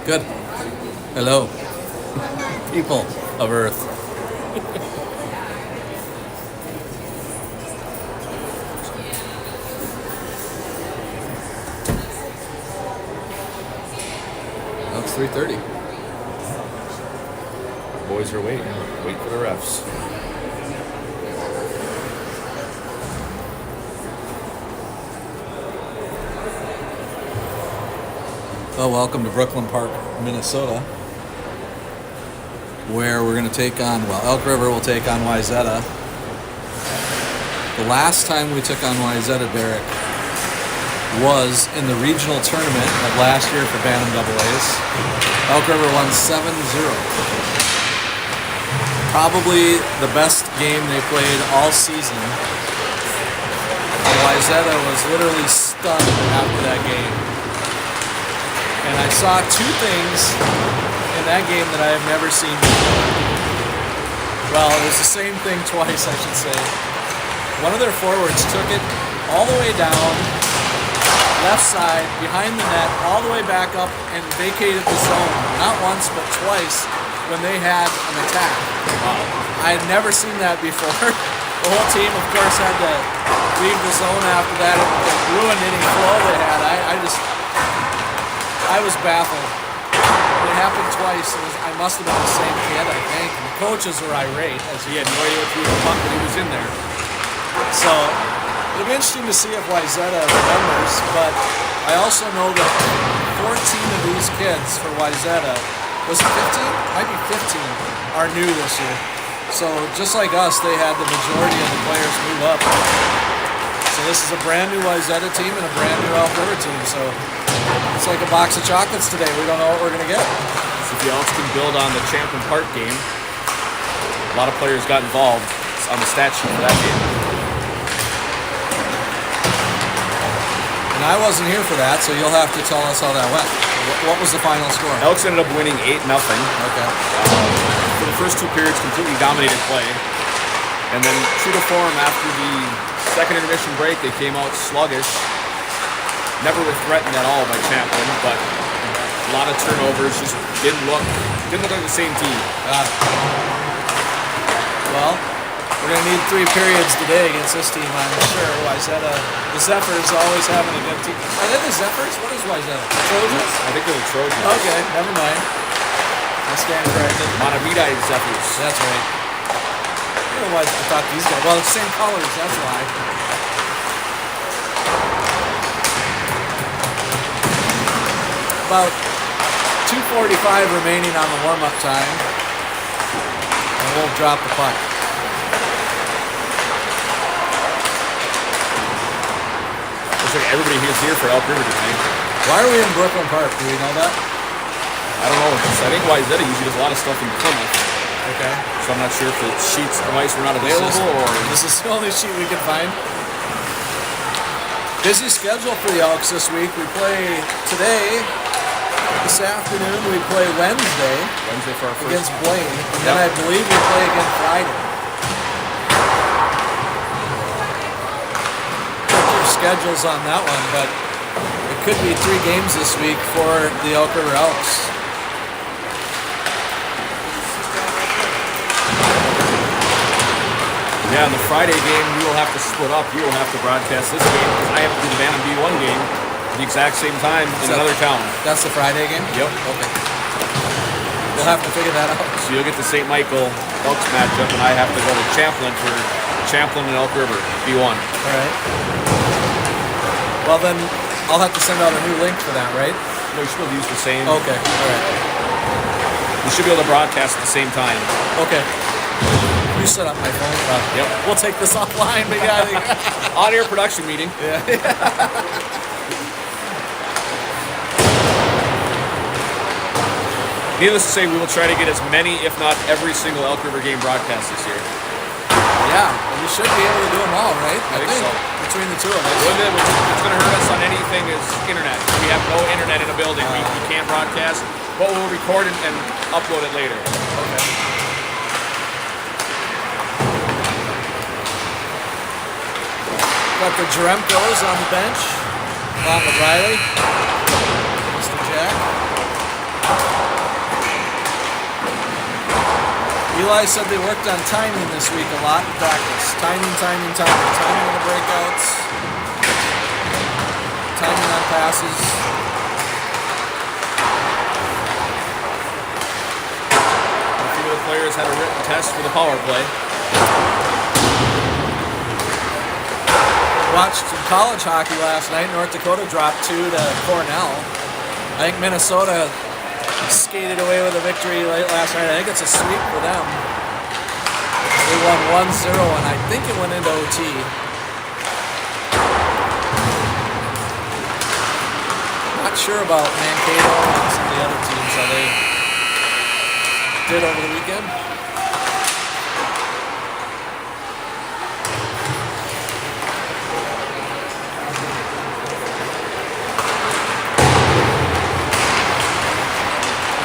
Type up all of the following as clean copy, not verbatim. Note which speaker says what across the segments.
Speaker 1: Good. Hello, people of Earth. Well, it's 3:30.
Speaker 2: Boys are waiting. Wait for the refs.
Speaker 1: Well, welcome to Brooklyn Park, Minnesota, where we're going to take on, Elk River will take on Wyzta. The last time we took on Wyzta, Derek, was in the regional tournament of last year for Bantam AA's. Elk River won 7-0. Probably the best game they played all season. And Wyzta was literally stunned after that game. And I saw two things in that game that I have never seen before. Well, it was the same thing twice, I should say. One of their forwards took it all the way down, left side, behind the net, all the way back up and vacated the zone. Not once, but twice when they had an attack. Wow. I had never seen that before. The whole team, of course, had to leave the zone after that. It ruined any flow they had. I was baffled. It happened twice. I must have been the same kid, I think. And the coaches were irate, as he had no idea what he was pumping when he was in there. So it'll be interesting to see if Wyzta remembers. But I also know that 14 of these kids for Wyzta, was it 15? Might be 15, are new this year. So just like us, they had the majority of the players move up. So this is a brand new Wyzta team and a brand new Elk River team. So it's like a box of chocolates today. We don't know what we're going to get.
Speaker 2: So if the Elks can build on the Champlin Park game, a lot of players got involved on the stat sheet for that game.
Speaker 1: And I wasn't here for that, so you'll have to tell us how that went. What was the final score?
Speaker 2: Elks ended up winning 8-0.
Speaker 1: Okay.
Speaker 2: For the first two periods, completely dominated play. And then true to form, after the second intermission break, they came out sluggish. Never were threatened at all by Champlin, but a lot of turnovers. Just didn't look like the same team.
Speaker 1: Well, we're going to need 3 periods today against this team, I'm sure. Wyzta, the Zephyrs always having a good team. Are they the Zephyrs? What is Wyzta? Trojans?
Speaker 2: I think they're the Trojans.
Speaker 1: Okay, never mind. I stand corrected.
Speaker 2: Monavita Zephyrs.
Speaker 1: That's right. I don't know why I thought these guys. Well, it's the same colors, that's why. About 2:45 remaining on the warm-up time, and we'll drop the puck.
Speaker 2: Looks like everybody here's here for Elk River tonight.
Speaker 1: Why are we in Brooklyn Park? Do we know that?
Speaker 2: I don't know. I think Wyzta usually does a lot of stuff in Plymouth.
Speaker 1: Okay.
Speaker 2: So I'm not sure if the sheets of ice were not available or...
Speaker 1: This is the only sheet we can find. Busy schedule for the Elks this week. We play today. This afternoon we play Wednesday
Speaker 2: for our first
Speaker 1: against Blaine, and then I believe we play again Friday. Check your schedules on that one, but it could be 3 games this week for the Elk River Elks.
Speaker 2: Yeah, in the Friday game we will have to split up. You will have to broadcast this game because I have to do the Bantam B1 game at the exact same time in another town.
Speaker 1: That's the Friday game?
Speaker 2: Yep.
Speaker 1: Okay. We'll have to figure that out.
Speaker 2: So you'll get the St. Michael Elks matchup, and I have to go to Champlin for Champlin and Elk River, B1.
Speaker 1: All right. Well, then I'll have to send out a new link for that, right?
Speaker 2: No, you should be able to use the same.
Speaker 1: Okay, all right.
Speaker 2: You should be able to broadcast at the same time.
Speaker 1: Okay. You set up my phone.
Speaker 2: Yep.
Speaker 1: We'll take this offline, but yeah.
Speaker 2: On-air production meeting.
Speaker 1: Yeah.
Speaker 2: Needless to say, we will try to get as many, if not every single Elk River game broadcast this year.
Speaker 1: Yeah, we should be able to do them all, right?
Speaker 2: I think so.
Speaker 1: Between the two of us.
Speaker 2: What's going to hurt us on anything is internet. We have no internet in a building. We can't broadcast, but we'll record it and upload it later.
Speaker 1: Okay. Got the Jaremkos on the bench, along with Riley, Mr. Jack. Eli said they worked on timing this week a lot in practice. Timing of the breakouts, timing on passes.
Speaker 2: A few of the players had a written test for the power play.
Speaker 1: Watched some college hockey last night. North Dakota dropped 2 to Cornell. I think Minnesota skated away with a victory late last night. I think it's a sweep for them. They won 1-0, and I think it went into OT. Not sure about Mankato and some of the other teams, how they did over the weekend.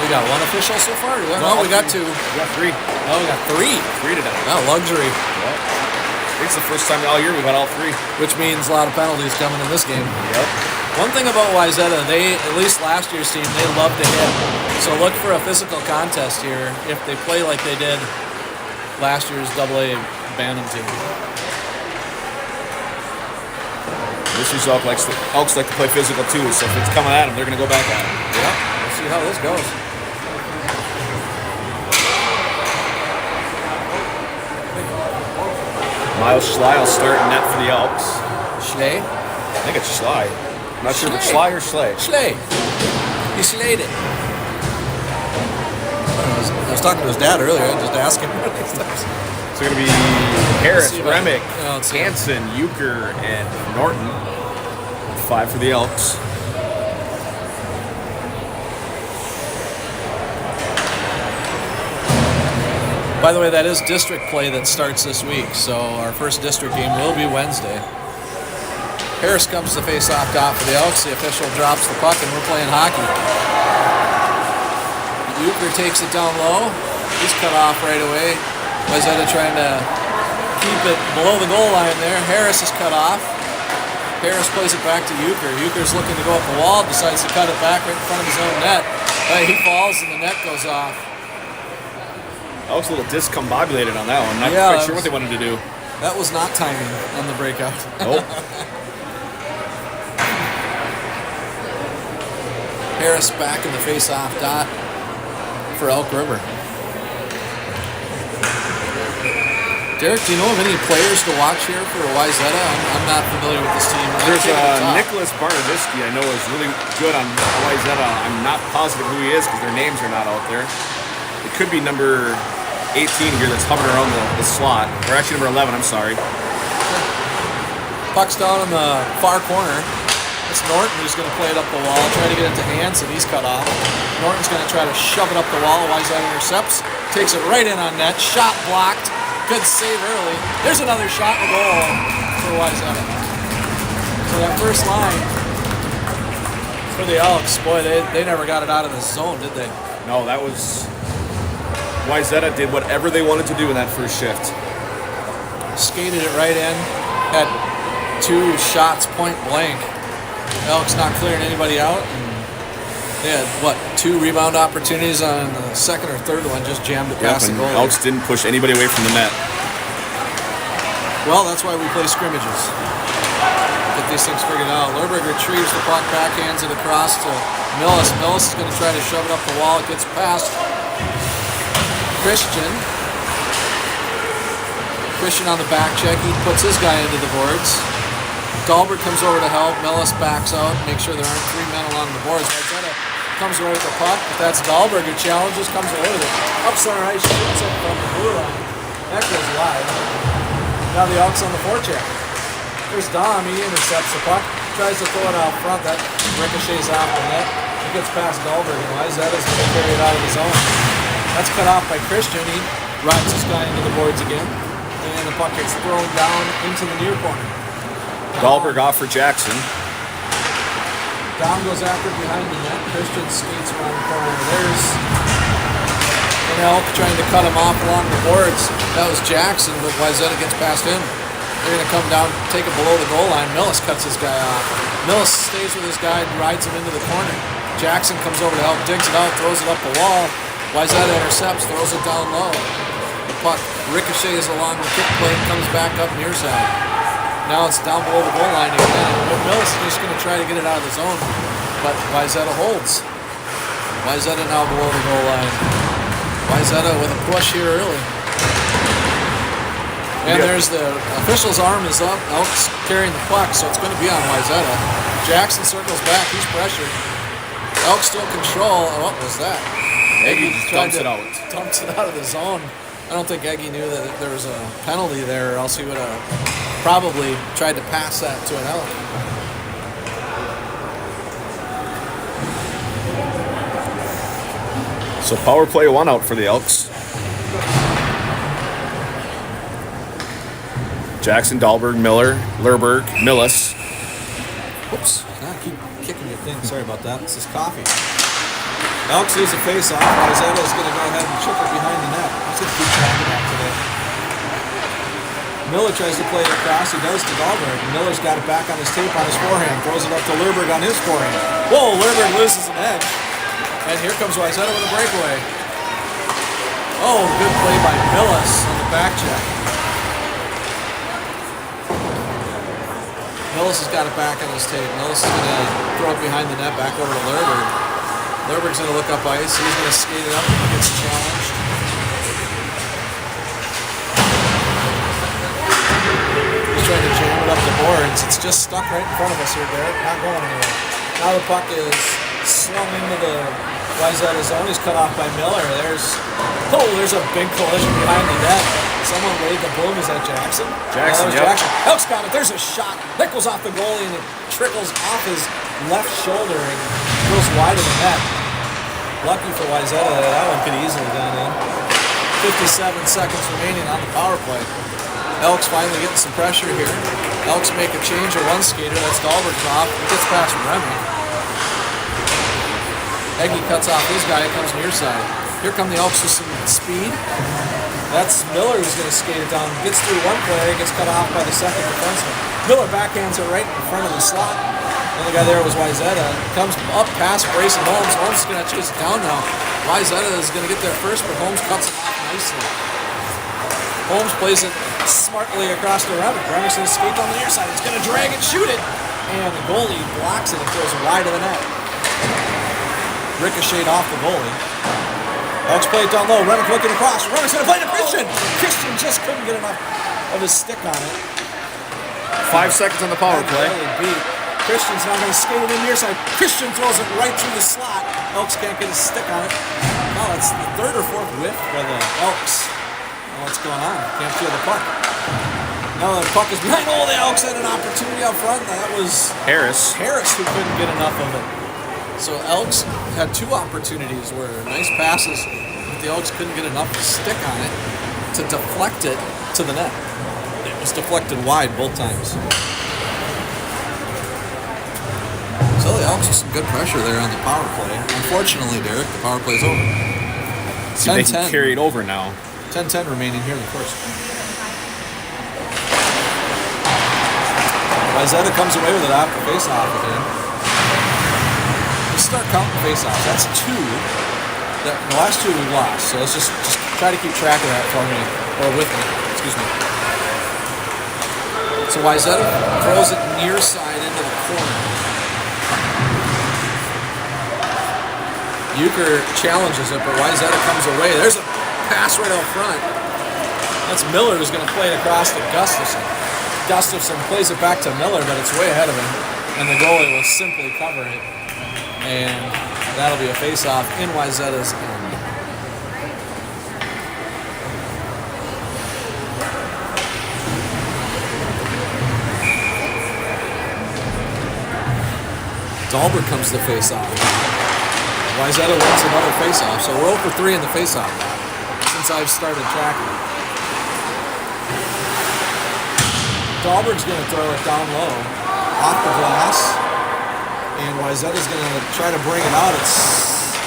Speaker 1: We got 1 official so far? No, we got 2.
Speaker 2: We got 3.
Speaker 1: Oh, we got 3.
Speaker 2: 3 today.
Speaker 1: Oh, luxury.
Speaker 2: Yep. I think it's the first time all year we got all 3.
Speaker 1: Which means a lot of penalties coming in this game.
Speaker 2: Yep.
Speaker 1: One thing about Wyzta, they, at least last year's team, they love to hit. So look for a physical contest here if they play like they did last year's AA Bantam team.
Speaker 2: This year's Elks like to play physical too, so if it's coming at them, they're going to go back at them.
Speaker 1: Yep. We'll see how this goes.
Speaker 2: Miles Schley will start net for the Elks.
Speaker 1: Schley?
Speaker 2: I think it's Schley. I'm not sure if it's Schley or Schley.
Speaker 1: Schley. He slayed it. I was talking to his dad earlier. I just asked him.
Speaker 2: It's going to be Harris, Remick, Hansen, Euchre, and Norton. 5 for the Elks.
Speaker 1: By the way, that is district play that starts this week, so our first district game will be Wednesday. Harris comes to face off dot for the Elks. The official drops the puck, and we're playing hockey. Euchre takes it down low. He's cut off right away. Wyzta trying to keep it below the goal line there. Harris is cut off. Harris plays it back to Euchre. Euchre's looking to go up the wall, decides to cut it back right in front of his own net. He falls, and the net goes off.
Speaker 2: I was a little discombobulated on that one. Not quite sure what they wanted to do.
Speaker 1: That was not timing on the breakout.
Speaker 2: Nope.
Speaker 1: Harris back in the face-off dot for Elk River. Derek, do you know of any players to watch here for Wyzta? I'm not familiar with this team.
Speaker 2: There's Nicholas Barnavisky I know is really good on Wyzta. I'm not positive who he is because their names are not out there. It could be number 18 here that's hovering around the slot. Or actually number 11, I'm sorry.
Speaker 1: Puck's down in the far corner. It's Norton who's going to play it up the wall, try to get it to Hansen. He's cut off. Norton's going to try to shove it up the wall. Wyzta intercepts, takes it right in on net. Shot blocked. Good save early. There's another shot in the goal for Wyzta. So that first line for the Elks, boy, they never got it out of the zone, did they?
Speaker 2: No, that was... Wyzta did whatever they wanted to do in that first shift.
Speaker 1: Skated it right in. Had 2 shots point blank. Elks not clearing anybody out. They had, 2 rebound opportunities on the second or third one, just jammed it past the goalie.
Speaker 2: Elks didn't push anybody away from the net.
Speaker 1: Well, that's why we play scrimmages. Get these things figured out. Lerberg retrieves the puck, backhands it across to Millis. Millis is going to try to shove it up the wall. It gets past Christian. Christian on the back check. He puts his guy into the boards. Dahlberg comes over to help. Millis backs out. Make sure there aren't 3 men along the boards. Wyzta comes away with the puck. If that's Dahlberg who challenges, comes away with it. Up center ice, shoots it from the blue line. That goes wide. Now the Elks on the forecheck. There's Dom. He intercepts the puck. Tries to throw it out front. That ricochets off the net. It gets past Dahlberg. And Wyzta is going to carry it out of his own. That's cut off by Christian. He rides his guy into the boards again. And the puck gets thrown down into the near corner.
Speaker 2: Dahlberg off for Jackson.
Speaker 1: Dom goes after it behind the net. Christian skates around the corner. There's an Elk trying to cut him off along the boards. That was Jackson, but Wyzta gets past him. They're going to come down, take it below the goal line. Millis cuts his guy off. Millis stays with his guy and rides him into the corner. Jackson comes over to help, digs it out, throws it up the wall. Wyzta intercepts, throws it down low. puck ricochets along the kick plate, comes back up near side. Now it's down below the goal line again. Millis is just going to try to get it out of the zone, but Wyzta holds. Wyzta now below the goal line. Wyzta with a push here early. And there's the official's arm is up. Elk's carrying the puck, so it's going to be on Wyzta. Jackson circles back. He's pressured. Elk still control. What was that?
Speaker 2: Eggy dumps it out.
Speaker 1: Dumps it out of the zone. I don't think Eggy knew that there was a penalty there, or else he would have probably tried to pass that to an Elk.
Speaker 2: So power play 1 out for the Elks. Jackson, Dahlberg, Miller, Lerberg, Millis.
Speaker 1: Whoops. I keep kicking your thing. Sorry about that. This is coffee. Elks lose a face-off. Wyzta is going to go ahead and chip it behind the net. He's going to keep track of that today. Miller tries to play it across. He does to Dahlberg. Miller's got it back on his tape on his forehand. Throws it up to Lerberg on his forehand. Whoa, Lerberg loses an edge. And here comes Wyzta with a breakaway. Oh, good play by Millis on the back check. Millis has got it back on his tape. Millis is going to throw it behind the net back over to Lerberg. Lerberg's going to look up ice. He's going to skate it up and he gets challenged. He's trying to jam it up the boards. It's just stuck right in front of us here, Derek. Not going anywhere. Now the puck is slung into the Wyzta zone. He's cut off by Miller. There's a big collision behind the net. Someone laid the boom. Is that Jackson?
Speaker 2: Jackson,
Speaker 1: yep. Jackson. Elk's got it. There's a shot. Nichols off the goalie and it trickles off his left shoulder and goes wide of the net. Lucky for Wyzta, that one could easily gone in. 57 seconds remaining on the power play. Elk's finally getting some pressure here. Elks make a change of one skater. That's Dahlberg's off. It gets past Remy. Eggy cuts off his guy. It comes near side. Here come the Elks with some speed. That's Miller who's going to skate it down. Gets through one player, gets cut off by the second defenseman. Miller backhands it right in front of the slot. The other guy there was Wyzta. Comes up past Brayson Holmes. Holmes is going to chase it down now. Wyzta is going to get there first, but Holmes cuts it off nicely. Holmes plays it smartly across to Remick. Remick's going to skate down the near side. It's going to drag and shoot it. And the goalie blocks it and throws it wide of the net. Ricocheted off the goalie. Elks play it down low. Remick looking across. Remick's going to play to Christian. Christian just couldn't get enough of his stick on it.
Speaker 2: 5 seconds on the power play.
Speaker 1: Really beat. Christian's now going to skate it in near side. Christian throws it right through the slot. Elks can't get his stick on it. Oh, it's the third or fourth whiff for the Elks. What's going on? Can't feel the puck. Now the puck is behind. Oh, the Elks had an opportunity up front. That was
Speaker 2: Harris
Speaker 1: who couldn't get enough of it. So Elks had 2 opportunities where nice passes, but the Elks couldn't get enough stick on it to deflect it to the net. It was deflected wide both times. So the Elks with some good pressure there on the power play. Unfortunately, Derek, the power play's over.
Speaker 2: See if they can carry it over now.
Speaker 1: 10-10 remaining here in the first. Wyzta comes away with it after face-off again. Let's start counting face-offs. That's 2. The last 2 we've lost, so let's just try to keep track of that for me, or with me, excuse me. So Wyzta throws it near side into the corner. Euchre challenges it, but Wyzta comes away. There's a pass right out front. That's Miller who's going to play it across to Gustafson. Gustafson plays it back to Miller, but it's way ahead of him. And the goalie will simply cover it. And that'll be a face-off in Wyzta's end. Dahlberg comes to face-off. Wyzta wins another face-off. So we're 0 for 3 in the face-off since I've started tracking. Dahlberg's going to throw it down low, off the glass, and Wyzta's going to try to bring it out. It's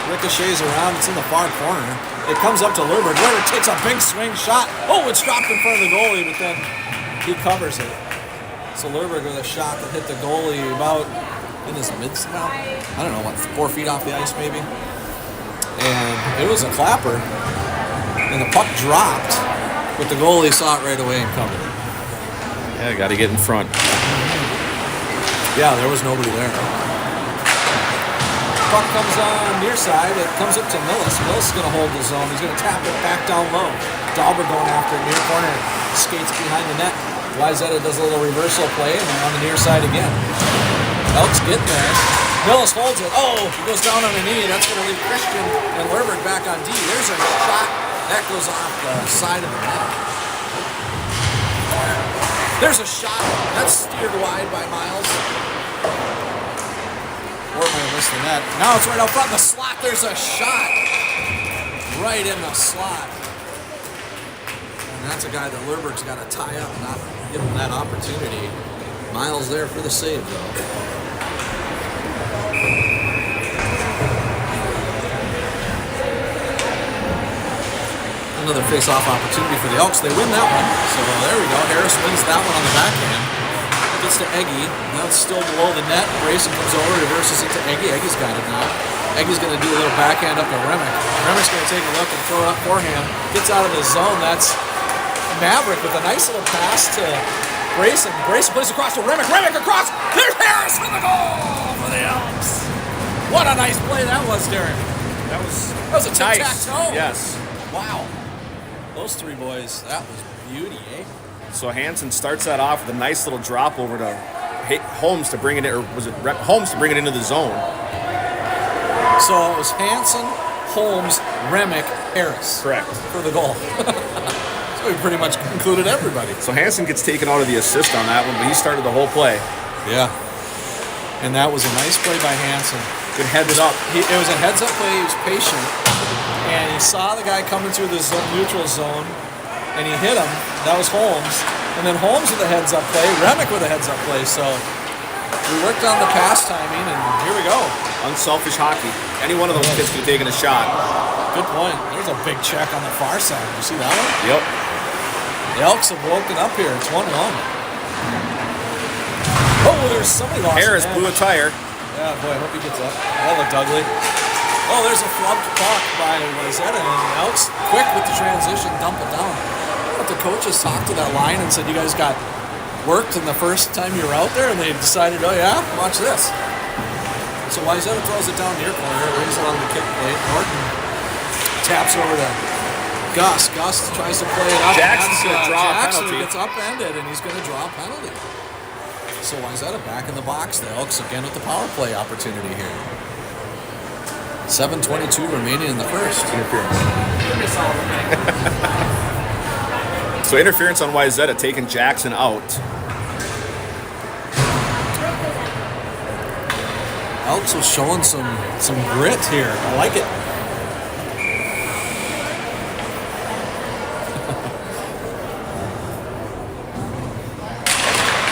Speaker 1: ricochets around. It's in the far corner. It comes up to Lerberg. Lerberg takes a big swing shot. Oh, it's dropped in front of the goalie, but then he covers it. So Lerberg with a shot that hit the goalie about in his mid-slot. I don't know, what, 4 feet off the ice maybe? And it was a clapper. and the puck dropped, but the goalie saw it right away and covered it.
Speaker 2: Yeah, got to get in front.
Speaker 1: Yeah, there was nobody there. Puck comes on near side. It comes up to Millis. Millis is going to hold the zone. He's going to tap it back down low. Dauber going after it near corner. Skates behind the net. Wyzta does a little reversal play and on the near side again. Elks get there. Millis holds it. Oh, he goes down on a knee. That's going to leave Christian and Lerberg back on D. There's a shot. That goes off the side of the net. There's a shot. That's steered wide by Miles. Or might have missed the net. Now it's right out front in the slot. There's a shot. Right in the slot. And that's a guy that Lerberg's got to tie up and not give him that opportunity. Miles there for the save, though. Another face-off opportunity for the Elks. They win that one. So there we go. Harris wins that one on the backhand. Gets to Eggy. Now it's still below the net. Grayson comes over, reverses it to Eggy. Eggy's got it now. Eggy's going to do a little backhand up to Remick. Remick's going to take a look and throw it up forehand. Gets out of the zone. That's Maverick with a nice little pass to Grayson. Grayson plays across to Remick. Remick across. There's Harris for the goal for the Elks. What a nice play that was, Derek.
Speaker 2: That was
Speaker 1: a tic-tac-toe.
Speaker 2: Yes.
Speaker 1: Wow. Those three boys, that was beauty, eh?
Speaker 2: So Hansen starts that off with a nice little drop over to Holmes to bring it in, or was it Holmes to bring it into the zone?
Speaker 1: So it was Hansen, Holmes, Remick, Harris.
Speaker 2: Correct.
Speaker 1: For the goal. So we pretty much included everybody.
Speaker 2: So Hansen gets taken out of the assist on that one, but he started the whole play.
Speaker 1: Yeah. And that was a nice play by Hansen.
Speaker 2: Good heads up.
Speaker 1: It was a heads up play. He was patient. And he saw the guy coming through the neutral zone. And he hit him. That was Holmes. And then Holmes with a heads-up play. Remick with a heads-up play. So we worked on the pass timing, and here we go.
Speaker 2: Unselfish hockey. Any one of those kids could have taken a shot.
Speaker 1: Good point. There's a big check on the far side. You see that one?
Speaker 2: Yep.
Speaker 1: The Elks have woken up here. It's 1-1. Oh, there's somebody lost.
Speaker 2: Harris blew a tire.
Speaker 1: Yeah, boy, I hope he gets up. That looked ugly. Oh, there's a flubbed puck by Wyzta, and the Elks, quick with the transition, dump it down. But the coaches talked to that line and said, you guys got worked in the first time you were out there, and they decided, oh yeah, watch this. So Wyzta throws it down near corner, rings it on the kick plate. Norton taps over to Gus. Gus tries to play it up.
Speaker 2: Jackson's going to draw a penalty.
Speaker 1: Gets upended, and he's going to draw a penalty. So Wyzta back in the box. The Elks again with the power play opportunity here. 7:22 remaining in the first.
Speaker 2: Interference. So interference on Wyzta, taking Jackson out.
Speaker 1: Elks was showing some grit here. I like it.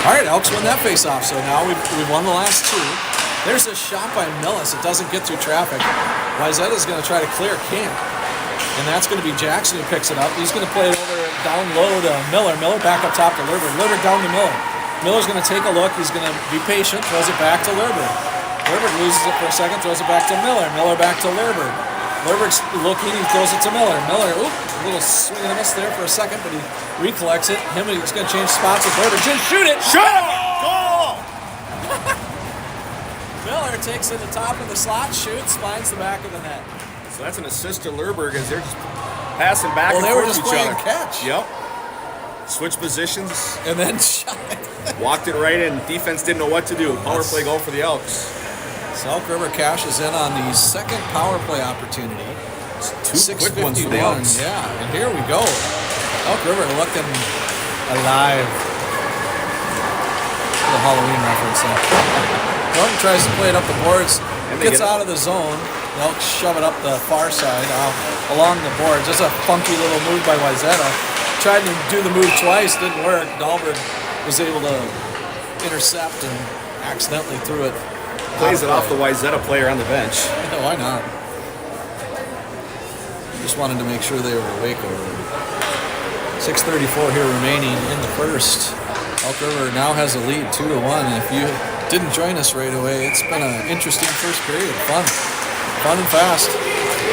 Speaker 1: All right, Elks win that face-off. So now we've won the last two. There's a shot by Millis. It doesn't get through traffic. Wyzta is going to try to clear camp. And that's going to be Jackson who picks it up. He's going to play it over down low to Miller. Miller back up top to Lerberg. Lerberg down to Miller. Miller's going to take a look. He's going to be patient. Throws it back to Lerberg. Lerberg loses it for a second. Throws it back to Miller. Miller back to Lerberg. Lerberg's looking. He throws it to Miller. Miller, a little swing and a miss there for a second, but he recollects it. He's going to change spots with Lerberg. Just shoot it.
Speaker 2: Shoot it! Goal!
Speaker 1: Miller takes it to the top of the slot, shoots, finds the back of the net.
Speaker 2: So that's an assist to Lerberg as they're just passing back and
Speaker 1: they were
Speaker 2: forth
Speaker 1: just
Speaker 2: to each
Speaker 1: playing
Speaker 2: other.
Speaker 1: catch.
Speaker 2: Yep. Switch positions.
Speaker 1: And then shot it.
Speaker 2: Walked it right in. Defense didn't know what to do. Power play goal for the Elks.
Speaker 1: So Elk River cashes in on the second power play opportunity.
Speaker 2: Two quick ones for the Elks.
Speaker 1: Yeah, and here we go. Elk River looking alive. The Halloween reference there. Norton tries to play it up the boards, gets out of the zone. The Elks shove it up the far side, along the boards. Just a funky little move by Wyzta. Tried to do the move twice, didn't work. Dahlberg was able to intercept and accidentally threw it.
Speaker 2: Plays it off the Wyzta player on the bench.
Speaker 1: Yeah, why not? Just wanted to make sure they were awake over there. 6:34 here remaining in the first. Elk River now has a lead 2-1. If you didn't join us right away, it's been an interesting first period. Fun and fast.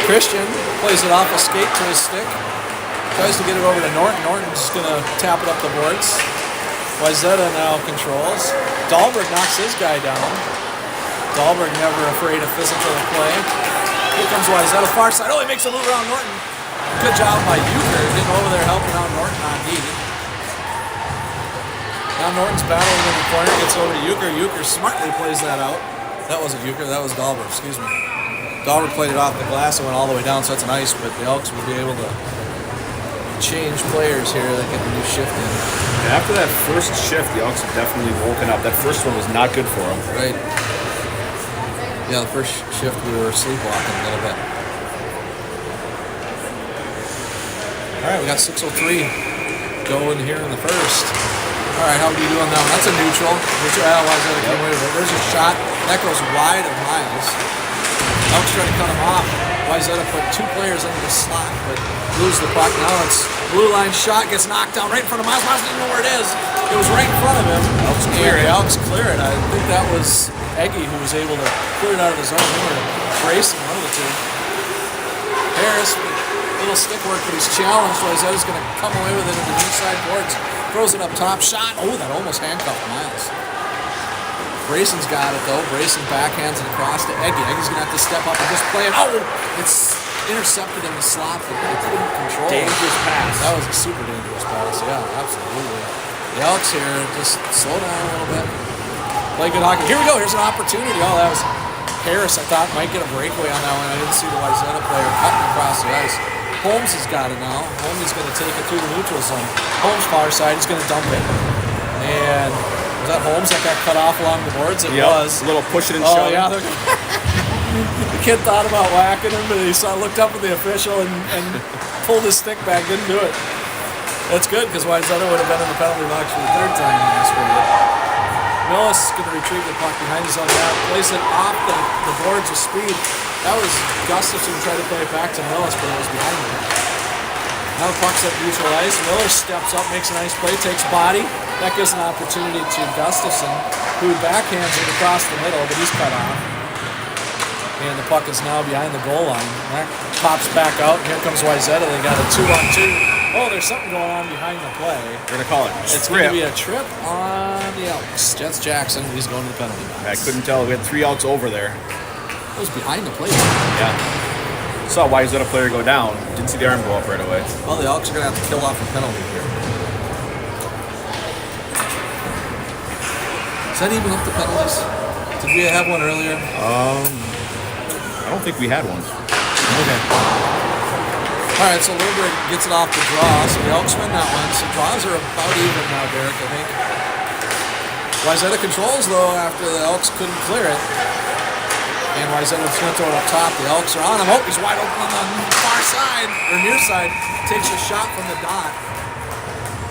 Speaker 1: Christian plays it off a skate to his stick. Tries to get it over to Norton. Norton's going to tap it up the boards. Wyzta now controls. Dahlberg knocks his guy down. Dahlberg never afraid of physical play. Here comes Wyzta, far side. Oh, he makes a move around Norton. Good job by Euchre getting over there helping out Norton on D. Now Norton's battling in the corner, gets over to Euchre. Euchre smartly plays that out. That wasn't Euchre, that was Dahlberg, excuse me. Dahlberg played it off the glass and went all the way down, so that's nice, but the Elks will be able to change players here. They get the new shift in.
Speaker 2: And after that first shift, the Elks have definitely woken up. That first one was not good for them.
Speaker 1: Right. Yeah, the first shift we were sleepwalking a little bit. All right, we got 6:03 going here in the first. All right, how are we doing now? That's a neutral. Wyzta came away with it. There's a shot. That goes wide of Miles. Elks trying to cut him off. Wyzta put two players into the slot, but lose the puck. Now it's blue line shot, gets knocked down right in front of Miles. Miles didn't know where it is. It was right in front of him.
Speaker 2: Elks clear it.
Speaker 1: Elks clear it. I think that was Eggy who was able to clear it out of the zone. They were racing one of the two. Harris, little stick work, but he's challenged. Wyzta's going to come away with it in the near side boards. Throws it up top. Shot. Oh, that almost handcuffed Miles. Brayson's got it though. Brayson backhands it across to Eggy. Eggy's going to have to step up and just play it. Oh, it's intercepted in the slot, but they couldn't control it.
Speaker 2: Dangerous pass.
Speaker 1: That was a super dangerous pass. Yeah, absolutely. The Elks here, just slow down a little bit. Play good hockey. Here we go. Here's an opportunity. Oh, that was Harris. I thought might get a breakaway on that one. I didn't see the Wyzta player cutting across the ice. Holmes has got it now. Holmes is going to take it through the neutral zone. Holmes far side. He's going to dump it. And was that Holmes that got cut off along the boards? It was.
Speaker 2: A little pushing and
Speaker 1: Oh,
Speaker 2: shoving.
Speaker 1: yeah. The kid thought about whacking him, but he looked up at the official and pulled his stick back. Didn't do it. That's good because Wyzta would have been in the penalty box for the third time in this period. Millis is going to retrieve the puck behind his own net, place it off the boards with speed. That was Gustafson trying to play it back to Millis, but it was behind him. Now the puck's at neutral ice. Miller steps up, makes a nice play, takes body. That gives an opportunity to Gustafson, who backhands it across the middle, but he's cut off. And the puck is now behind the goal line. That pops back out. Here comes Wyzta. They got a 2-on-2. Oh, there's something going on behind the play.
Speaker 2: We're going to call it
Speaker 1: It's going to be a trip on the Elks. Jets Jackson, he's going to the penalty box.
Speaker 2: I couldn't tell. We had 3 Elks over there.
Speaker 1: It was behind the plate.
Speaker 2: Yeah. Saw Wyzta player go down. Didn't see the arm go up right away.
Speaker 1: Well, the Elks are going to have to kill off a penalty here. Does that even up the penalties? Did we have one earlier?
Speaker 2: I don't think we had one.
Speaker 1: Okay. All right, so Lindbergh gets it off the draw, so the Elks win that one. So draws are about even now, Derek, I think. Wyzta controls, though, after the Elks couldn't clear it. And Wyzta's going to throw it up top. The Elks are on him. Oh, he's wide open on the far side, or near side. Takes a shot from the dot.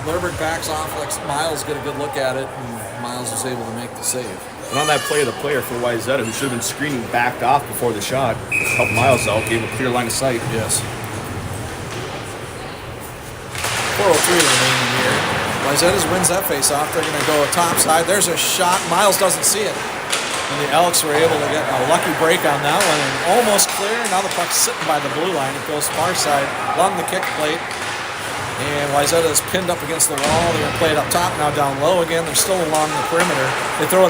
Speaker 1: Lindbergh backs off, lets Miles get a good look at it, and Miles was able to make the save.
Speaker 2: And on that play, the player for Wyzta, who should have been screening, backed off before the shot. Helped Miles out, gave him a clear line of sight.
Speaker 1: Yes. 4:03 remaining here. Wyzta wins that face-off. They're going to go top side. There's a shot. Miles doesn't see it. And the Elks were able to get a lucky break on that one and almost clear. Now the puck's sitting by the blue line. It goes far side along the kick plate. And Wyzta is pinned up against the wall. They're going to play it up top, now down low again. They're still along the perimeter. They throw it